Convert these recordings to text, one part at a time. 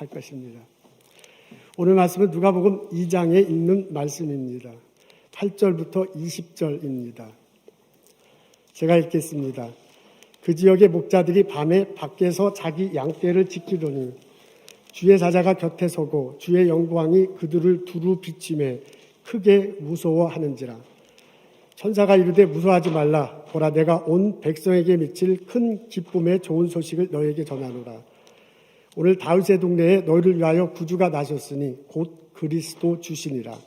할 것입니다. 오늘 말씀은 누가복음 2장에 있는 말씀입니다. 8절부터 20절입니다. 제가 읽겠습니다. 그 지역의 목자들이 밤에 밖에서 자기 양떼를 지키더니 주의 사자가 곁에 서고 주의 영광이 그들을 두루 비추매 크게 무서워하는지라. 천사가 이르되 무서워하지 말라. 보라, 내가 온 백성에게 미칠 큰 기쁨의 좋은 소식을 너에게 전하노라. 오늘 다윗의 동네에 너희를 위하여 구주가 나셨으니 곧 그리스도 주시니라.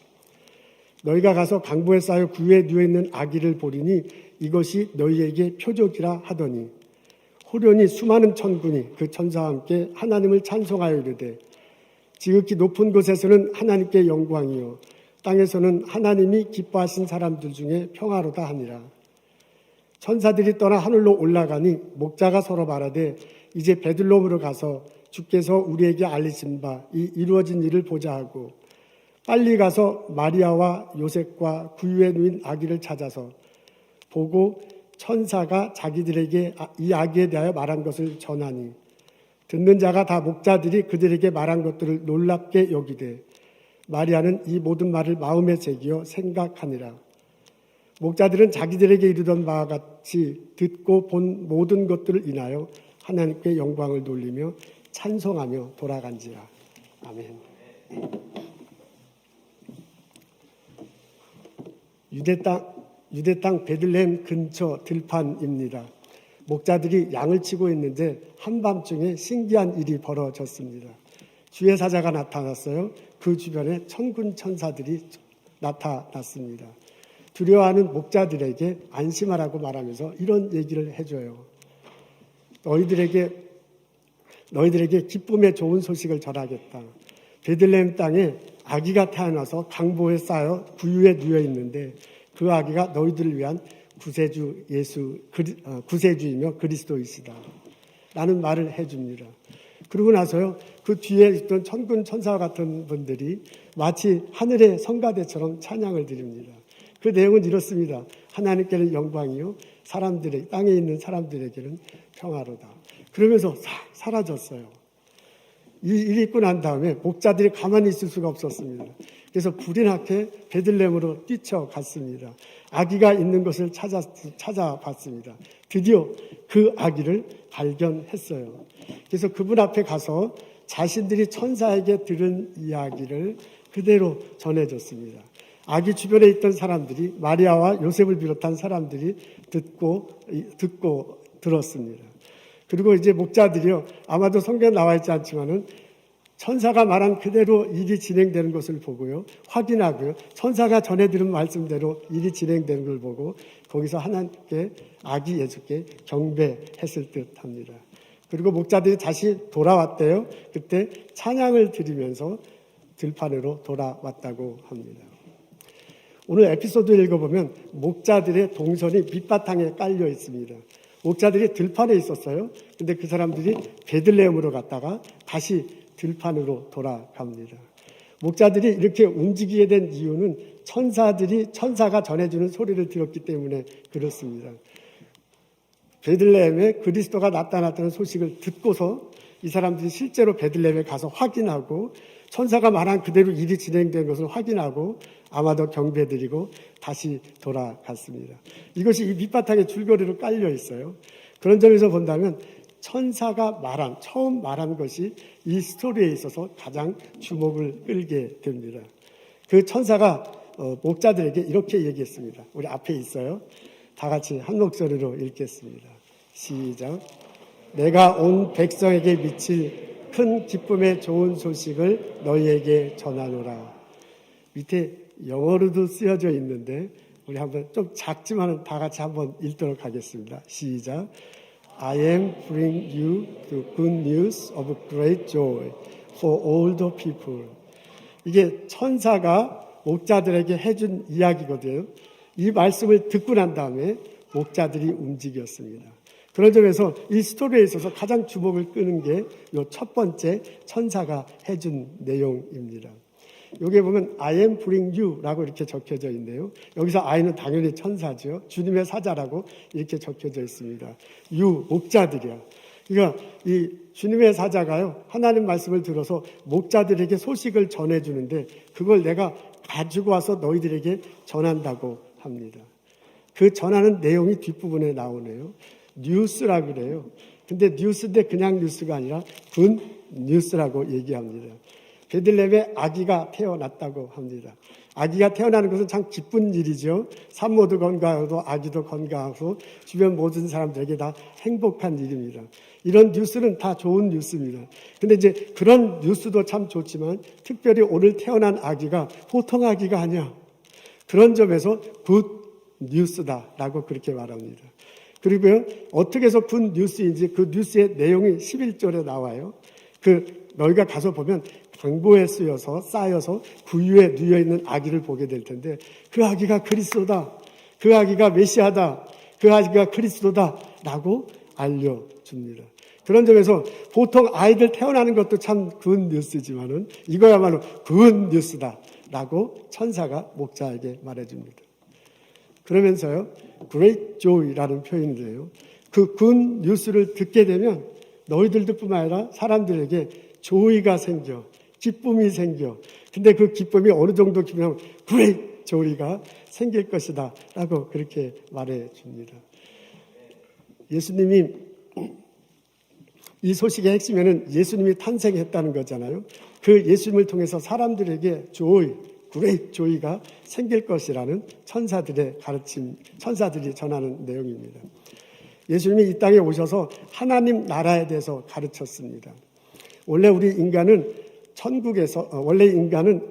너희가 가서 강보에 쌓여 구유에 누워있는 아기를 보리니 이것이 너희에게 표적이라 하더니 호련히 수많은 천군이 그 천사와 함께 하나님을 찬송하여 이르되 지극히 높은 곳에서는 하나님께 영광이요 땅에서는 하나님이 기뻐하신 사람들 중에 평화로다 하니라. 천사들이 떠나 하늘로 올라가니 목자가 서로 말하되 이제 베들레헴으로 가서 주께서 우리에게 알리신 바 이 이루어진 일을 보자 하고 빨리 가서 마리아와 요셉과 구유에 누인 아기를 찾아서 보고 천사가 자기들에게 이 아기에 대하여 말한 것을 전하니 듣는 자가 다 목자들이 그들에게 말한 것들을 놀랍게 여기되 마리아는 이 모든 말을 마음에 새기어 생각하니라. 목자들은 자기들에게 이르던 바와 같이 듣고 본 모든 것들을 인하여 하나님께 영광을 돌리며 찬송하며 돌아간지라. 아멘. 유대 땅 베들레헴 근처 들판입니다. 목자들이 양을 치고 있는데 한밤중에 신기한 일이 벌어졌습니다. 주의 사자가 나타났어요. 그 주변에 천군 천사들이 나타났습니다. 두려워하는 목자들에게 안심하라고 말하면서 이런 얘기를 해줘요. 너희들에게 기쁨의 좋은 소식을 전하겠다. 베들레헴 땅에 아기가 태어나서 강보에 쌓여 구유에 누워 있는데 그 아기가 너희들을 위한 구세주이며 그리스도이시다 라는 말을 해줍니다. 그러고 나서요, 그 뒤에 있던 천군 천사와 같은 분들이 마치 하늘의 성가대처럼 찬양을 드립니다. 그 내용은 이렇습니다. 하나님께는 영광이요 땅에 있는 사람들에게는 평화로다. 그러면서 사라졌어요. 이 일이 있고 난 다음에 목자들이 가만히 있을 수가 없었습니다. 그래서 불이 나게 베들레헴으로 뛰쳐갔습니다. 아기가 있는 것을 찾아봤습니다. 드디어 그 아기를 발견했어요. 그래서 그분 앞에 가서 자신들이 천사에게 들은 이야기를 그대로 전해줬습니다. 아기 주변에 있던 사람들이 마리아와 요셉을 비롯한 사람들이 듣고 들었습니다. 그리고 이제 목자들이요, 아마도 성경에 나와 있지 않지만은 천사가 말한 그대로 일이 진행되는 것을 보고요, 확인하고요, 천사가 전해 들은 말씀대로 일이 진행되는 걸 보고 거기서 하나님께 아기 예수께 경배했을 듯합니다. 그리고 목자들이 다시 돌아왔대요. 그때 찬양을 드리면서 들판으로 돌아왔다고 합니다. 오늘 에피소드 읽어보면 목자들의 동선이 밑바탕에 깔려 있습니다. 목자들이 들판에 있었어요. 근데 그 사람들이 베들레헴으로 갔다가 다시 들판으로 돌아갑니다. 목자들이 이렇게 움직이게 된 이유는 천사가 전해주는 소리를 들었기 때문에 그렇습니다. 베들레헴에 그리스도가 나타났다는 소식을 듣고서 이 사람들이 실제로 베들레헴에 가서 확인하고 천사가 말한 그대로 일이 진행된 것을 확인하고 아마도 경배드리고 다시 돌아갔습니다. 이것이 이 밑바탕에 줄거리로 깔려 있어요. 그런 점에서 본다면 천사가 처음 말한 것이 이 스토리에 있어서 가장 주목을 끌게 됩니다. 그 천사가 목자들에게 이렇게 얘기했습니다. 우리 앞에 있어요. 다 같이 한 목소리로 읽겠습니다. 시작. 내가 온 백성에게 미칠 큰 기쁨의 좋은 소식을 너희에게 전하노라. 밑에 영어로도 쓰여져 있는데 우리 한번 좀 작지만 다 같이 한번 읽도록 하겠습니다. 시작. I am bringing you the good news of great joy for all the people. 이게 천사가 목자들에게 해준 이야기거든요. 이 말씀을 듣고 난 다음에 목자들이 움직였습니다. 그런 점에서 이 스토리에 있어서 가장 주목을 끄는 게 이 첫 번째 천사가 해준 내용입니다. 여기에 보면 I am bring you라고 이렇게 적혀져 있네요. 여기서 I는 당연히 천사죠. 주님의 사자라고 이렇게 적혀져 있습니다. you, 목자들이야. 그러니까 이 주님의 사자가요, 하나님 말씀을 들어서 목자들에게 소식을 전해주는데 그걸 내가 가지고 와서 너희들에게 전한다고 합니다. 그 전하는 내용이 뒷부분에 나오네요. 뉴스라 그래요. 근데 뉴스인데 그냥 뉴스가 아니라 굿 뉴스라고 얘기합니다. 베들레헴에 아기가 태어났다고 합니다. 아기가 태어나는 것은 참 기쁜 일이죠. 산모도 건강하고 아기도 건강하고 주변 모든 사람들에게 다 행복한 일입니다. 이런 뉴스는 다 좋은 뉴스입니다. 근데 이제 그런 뉴스도 참 좋지만 특별히 오늘 태어난 아기가 보통 아기가 아니야. 그런 점에서 굿 뉴스다라고 그렇게 말합니다. 그리고요, 어떻게 해서 굿 뉴스인지 그 뉴스의 내용이 11절에 나와요. 너희가 가서 보면 강보에 쌓여서 구유에 누워있는 아기를 보게 될 텐데 그 아기가 그리스도다. 그 아기가 메시아다. 그 아기가 그리스도다. 라고 알려줍니다. 그런 점에서 보통 아이들 태어나는 것도 참 굿 뉴스지만은 이거야말로 굿 뉴스다. 라고 천사가 목자에게 말해줍니다. 그러면서요, great joy라는 표현인데요. 그 굿 뉴스를 듣게 되면 너희들도 뿐만 아니라 사람들에게 조이가 생겨, 기쁨이 생겨. 근데 그 기쁨이 어느 정도 기쁘면 great joy가 생길 것이다 라고 그렇게 말해 줍니다. 예수님이 이 소식의 핵심에는 예수님이 탄생했다는 거잖아요. 그 예수님을 통해서 사람들에게 joy, great joy가 생길 것이라는 천사들의 가르침, 천사들이 전하는 내용입니다. 예수님이 이 땅에 오셔서 하나님 나라에 대해서 가르쳤습니다. 원래 인간은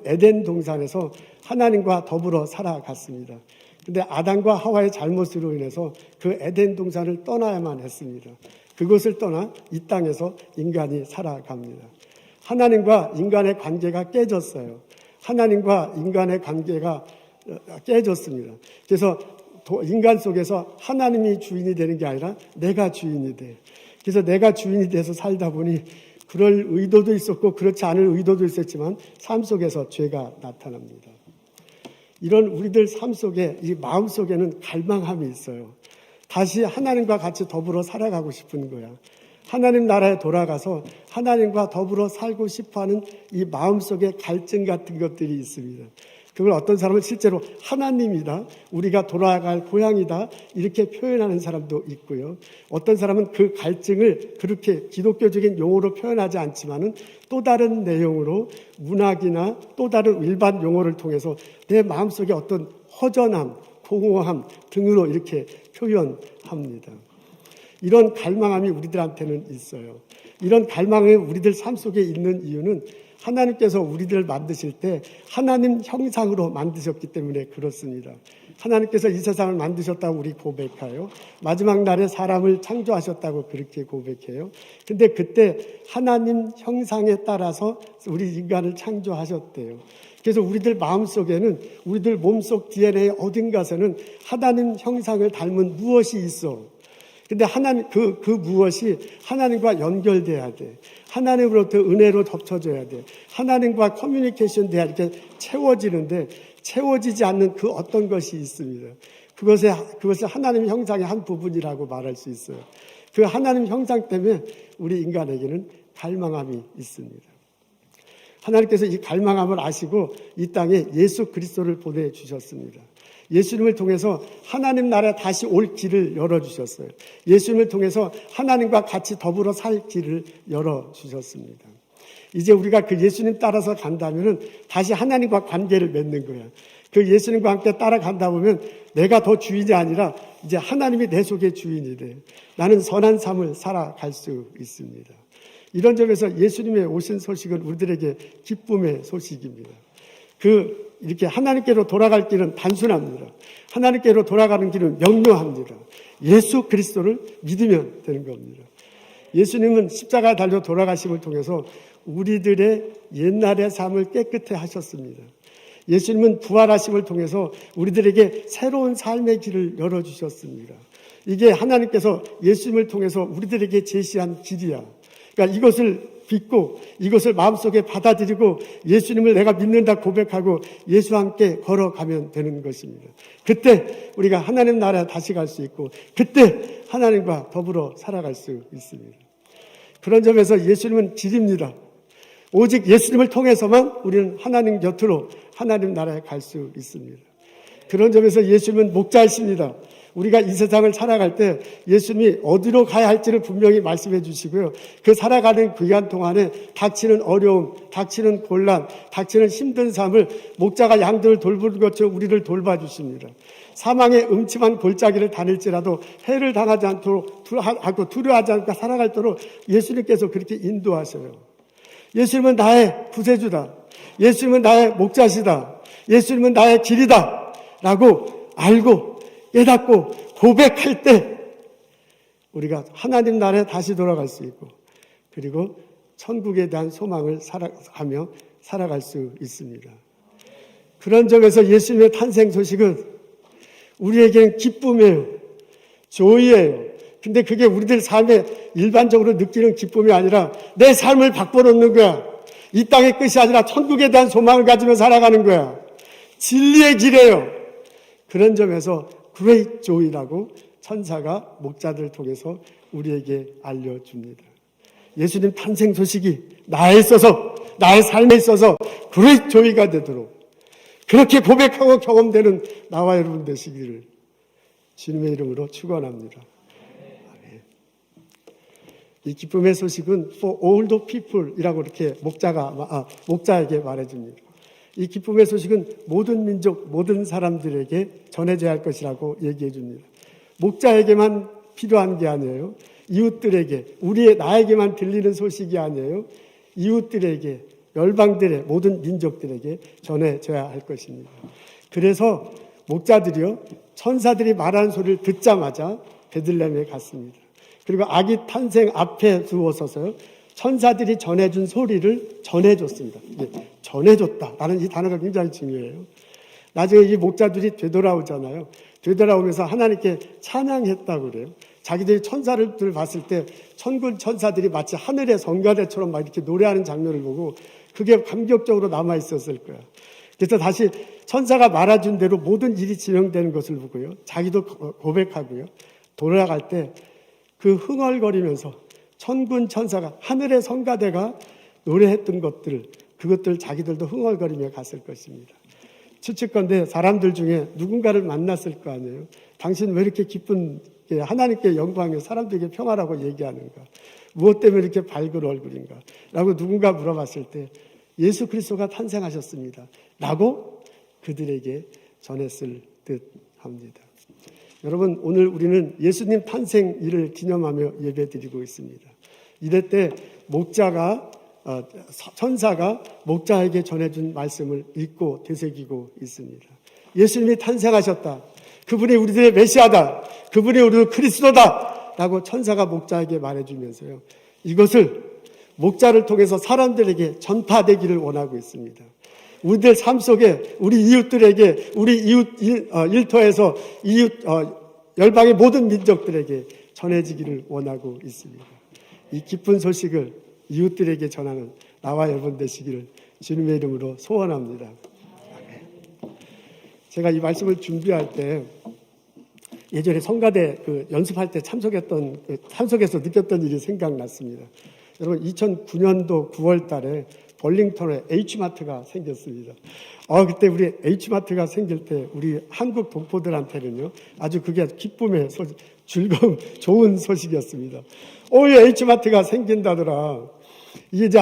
에덴 동산에서 하나님과 더불어 살아갔습니다. 근데 아담과 하와의 잘못으로 인해서 그 에덴 동산을 떠나야만 했습니다. 그것을 떠나 이 땅에서 인간이 살아갑니다. 하나님과 인간의 관계가 깨졌어요. 하나님과 인간의 관계가 깨졌습니다. 그래서 인간 속에서 하나님이 주인이 되는 게 아니라 내가 주인이 돼. 그래서 내가 주인이 돼서 살다 보니 그럴 의도도 있었고 그렇지 않을 의도도 있었지만 삶 속에서 죄가 나타납니다. 이런 우리들 삶 속에 이 마음 속에는 갈망함이 있어요. 다시 하나님과 같이 더불어 살아가고 싶은 거야. 하나님 나라에 돌아가서 하나님과 더불어 살고 싶어하는 이 마음속에 갈증 같은 것들이 있습니다. 그걸 어떤 사람은 실제로 하나님이다, 우리가 돌아갈 고향이다 이렇게 표현하는 사람도 있고요. 어떤 사람은 그 갈증을 그렇게 기독교적인 용어로 표현하지 않지만은 또 다른 내용으로 문학이나 또 다른 일반 용어를 통해서 내 마음속에 어떤 허전함, 공허함 등으로 이렇게 표현합니다. 이런 갈망함이 우리들한테는 있어요. 이런 갈망이 우리들 삶 속에 있는 이유는 하나님께서 우리들을 만드실 때 하나님 형상으로 만드셨기 때문에 그렇습니다. 하나님께서 이 세상을 만드셨다고 우리 고백해요. 마지막 날에 사람을 창조하셨다고 그렇게 고백해요. 근데 그때 하나님 형상에 따라서 우리 인간을 창조하셨대요. 그래서 우리들 마음속에는 우리들 몸속 DNA 어딘가에는 하나님 형상을 닮은 무엇이 있어. 근데 그 무엇이 하나님과 연결돼야 돼. 하나님으로부터 은혜로 덮쳐줘야 돼. 하나님과 커뮤니케이션 돼야 이렇게 채워지는데 채워지지 않는 그 어떤 것이 있습니다. 그것을 하나님 형상의 한 부분이라고 말할 수 있어요. 그 하나님 형상 때문에 우리 인간에게는 갈망함이 있습니다. 하나님께서 이 갈망함을 아시고 이 땅에 예수 그리스도를 보내주셨습니다. 예수님을 통해서 하나님 나라에 다시 올 길을 열어주셨어요. 예수님을 통해서 하나님과 같이 더불어 살 길을 열어주셨습니다. 이제 우리가 그 예수님 따라서 간다면 다시 하나님과 관계를 맺는 거야. 그 예수님과 함께 따라간다 보면 내가 더 주인이 아니라 이제 하나님이 내 속의 주인이 돼. 나는 선한 삶을 살아갈 수 있습니다. 이런 점에서 예수님의 오신 소식은 우리들에게 기쁨의 소식입니다. 이렇게 하나님께로 돌아갈 길은 단순합니다. 하나님께로 돌아가는 길은 명료합니다. 예수 그리스도를 믿으면 되는 겁니다. 예수님은 십자가에 달려 돌아가심을 통해서 우리들의 옛날의 삶을 깨끗해 하셨습니다. 예수님은 부활하심을 통해서 우리들에게 새로운 삶의 길을 열어주셨습니다. 이게 하나님께서 예수님을 통해서 우리들에게 제시한 길이야. 그러니까 이것을 믿고 이것을 마음속에 받아들이고 예수님을 내가 믿는다 고백하고 예수와 함께 걸어가면 되는 것입니다. 그때 우리가 하나님 나라에 다시 갈 수 있고 그때 하나님과 더불어 살아갈 수 있습니다. 그런 점에서 예수님은 길입니다. 오직 예수님을 통해서만 우리는 하나님 곁으로 하나님 나라에 갈 수 있습니다. 그런 점에서 예수님은 목자이십니다. 우리가 이 세상을 살아갈 때 예수님이 어디로 가야 할지를 분명히 말씀해 주시고요. 그 살아가는 기간 동안에 닥치는 어려움, 닥치는 곤란, 닥치는 힘든 삶을 목자가 양들을 돌보는 것처럼 우리를 돌봐주십니다. 사망의 음침한 골짜기를 다닐지라도 해를 당하지 않도록 두려워하지 않고 살아갈도록 예수님께서 그렇게 인도하셔요. 예수님은 나의 구세주다. 예수님은 나의 목자시다. 예수님은 나의 길이다. 라고 알고 깨닫고 고백할 때 우리가 하나님 나라에 다시 돌아갈 수 있고 그리고 천국에 대한 소망을 하며 살아갈 수 있습니다. 그런 점에서 예수님의 탄생 소식은 우리에게는 기쁨이에요. 조이예요. 근데 그게 우리들 삶에 일반적으로 느끼는 기쁨이 아니라 내 삶을 바꿔놓는 거야. 이 땅의 끝이 아니라 천국에 대한 소망을 가지며 살아가는 거야. 진리의 길이에요. 그런 점에서 Great Joy라고 천사가 목자들을 통해서 우리에게 알려줍니다. 예수님 탄생 소식이 나에 있어서, 나의 삶에 있어서 Great Joy가 되도록 그렇게 고백하고 경험되는 나와 여러분 되시기를 주님의 이름으로 축원합니다. 아멘. 이 기쁨의 소식은 for all the people이라고 이렇게 목자에게 말해줍니다. 이 기쁨의 소식은 모든 민족, 모든 사람들에게 전해져야 할 것이라고 얘기해 줍니다. 목자에게만 필요한 게 아니에요. 이웃들에게, 나에게만 들리는 소식이 아니에요. 이웃들에게, 열방들의 모든 민족들에게 전해져야 할 것입니다. 그래서 목자들이요, 천사들이 말하는 소리를 듣자마자 베들레헴에 갔습니다. 그리고 아기 탄생 앞에 두어서서요, 천사들이 전해준 소리를 전해줬습니다. 전해줬다라는 이 단어가 굉장히 중요해요. 나중에 이 목자들이 되돌아오잖아요. 되돌아오면서 하나님께 찬양했다고 그래요. 자기들이 천사를 봤을 때 천군 천사들이 마치 하늘의 성가대처럼 막 이렇게 노래하는 장면을 보고 그게 감격적으로 남아있었을 거야. 그래서 다시 천사가 말해준 대로 모든 일이 진행되는 것을 보고요. 자기도 고백하고요. 돌아갈 때 그 흥얼거리면서 천군 천사가 하늘의 성가대가 노래했던 그것들 자기들도 흥얼거리며 갔을 것입니다. 추측건대 사람들 중에 누군가를 만났을 거 아니에요. 당신 왜 이렇게 기쁜 하나님께 영광이요 사람들에게 평화라고 얘기하는가? 무엇 때문에 이렇게 밝은 얼굴인가? 라고 누군가 물어봤을 때 예수 그리스도가 탄생하셨습니다. 라고 그들에게 전했을 듯 합니다. 여러분, 오늘 우리는 예수님 탄생일을 기념하며 예배드리고 있습니다. 이럴 때 천사가 목자에게 전해준 말씀을 읽고 되새기고 있습니다. 예수님이 탄생하셨다. 그분이 우리들의 메시아다. 그분이 우리의 그리스도다. 라고 천사가 목자에게 말해주면서요. 이것을 목자를 통해서 사람들에게 전파되기를 원하고 있습니다. 우리들 삶 속에 우리 이웃들에게, 우리 이웃 일터에서 열방의 모든 민족들에게 전해지기를 원하고 있습니다. 이 기쁜 소식을 이웃들에게 전하는 나와 여러분 되시기를 주님의 이름으로 소원합니다. 제가 이 말씀을 준비할 때 예전에 성가대 연습할 때 참석해서 느꼈던 일이 생각났습니다. 여러분 2009년도 9월 달에 벌링턴에 H마트가 생겼습니다. 그때 우리 H마트가 생길 때 우리 한국 동포들한테는요, 아주 그게 기쁨의 즐거움, 좋은 소식이었습니다. H마트가 생긴다더라. 이게 이제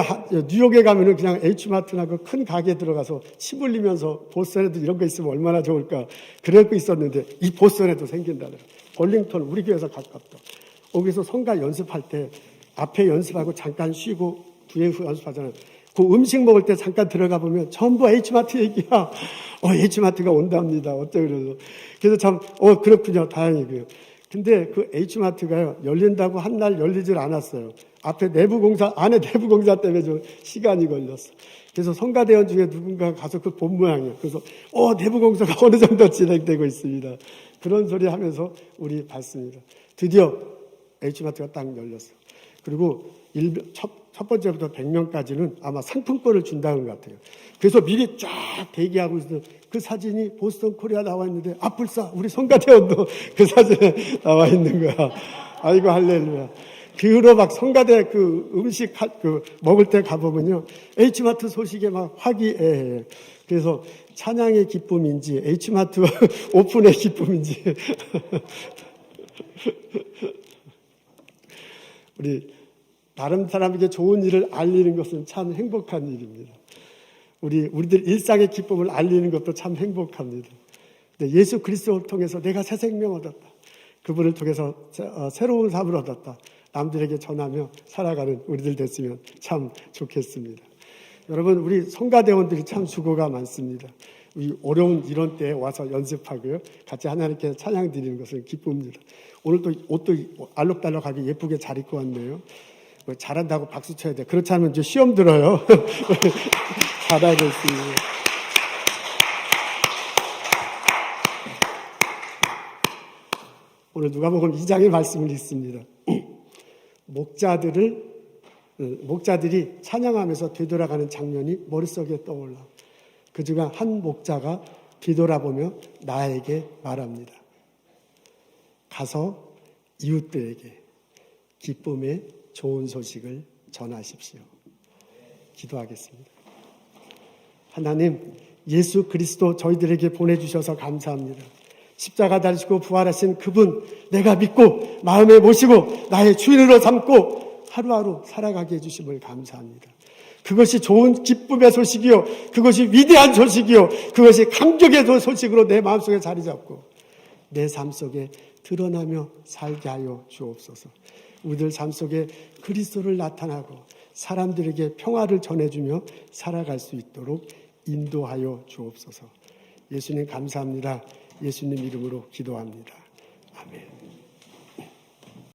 뉴욕에 가면은 그냥 H마트나 그 큰 가게에 들어가서 침 흘리면서 보스턴에도 이런 거 있으면 얼마나 좋을까. 그러고 있었는데 이 보스턴에도 생긴다더라. 벌링턴 우리 교회에서 가깝다. 거기서 성가 연습할 때 앞에 연습하고 잠깐 쉬고 뒤에 연습하잖아요. 그 음식 먹을 때 잠깐 들어가 보면 전부 H마트 얘기야. H마트가 온답니다. 어때요? 그래서 참, 그렇군요. 다행이고요. 근데 그 H마트가요, 열린다고 한 날 열리질 않았어요. 안에 내부 공사 때문에 좀 시간이 걸렸어. 그래서 성가대원 중에 누군가 가서 그 본 모양이에요. 그래서, 내부 공사가 어느 정도 진행되고 있습니다. 그런 소리 하면서 우리 봤습니다. 드디어 H마트가 딱 열렸어. 그리고 첫 번째부터 100명까지는 아마 상품권을 준다는 것 같아요. 그래서 미리 쫙 대기하고 있어서 그 사진이 보스턴 코리아 나와 있는데, 불사, 우리 성가대원도 그 사진에 나와 있는 거야. 아이고, 할렐루야. 그 후로 막 성가대 그 음식 먹을 때 가보면요. H마트 소식에 막 화기애애해요. 그래서 찬양의 기쁨인지 H마트 오픈의 기쁨인지 우리 다른 사람에게 좋은 일을 알리는 것은 참 행복한 일입니다. 우리들 일상의 기쁨을 알리는 것도 참 행복합니다. 근데 예수 그리스도를 통해서 내가 새 생명 얻었다. 그분을 통해서 새로운 삶을 얻었다. 남들에게 전하며 살아가는 우리들 됐으면 참 좋겠습니다. 여러분, 우리 성가대원들이 참 수고가 많습니다. 이 어려운 이런 때에 와서 연습하고요. 같이 하나님께 찬양 드리는 것은 기쁩니다. 오늘도 옷도 알록달록하게 예쁘게 잘 입고 왔네요. 잘한다고 박수 쳐야 돼. 그렇지 않으면 이제 시험 들어요. 잘하겠습니다. 오늘 누가복음 2장의 말씀을 읽습니다. 목자들이 찬양하면서 되돌아가는 장면이 머릿속에 떠올라. 그중 한 목자가 뒤돌아보며 나에게 말합니다. 가서 이웃들에게 기쁨의 좋은 소식을 전하십시오. 기도하겠습니다. 하나님, 예수 그리스도 저희들에게 보내주셔서 감사합니다. 십자가 달리시고 부활하신 그분 내가 믿고 마음에 모시고 나의 주인으로 삼고 하루하루 살아가게 해주심을 감사합니다. 그것이 좋은 기쁨의 소식이요, 그것이 위대한 소식이요, 그것이 감격의 소식으로 내 마음속에 자리 잡고 내 삶 속에 드러나며 살게 하여 주옵소서. 우리들 삶 속에 그리스도를 나타나고 사람들에게 평화를 전해주며 살아갈 수 있도록 인도하여 주옵소서. 예수님 감사합니다. 예수님 이름으로 기도합니다. 아멘.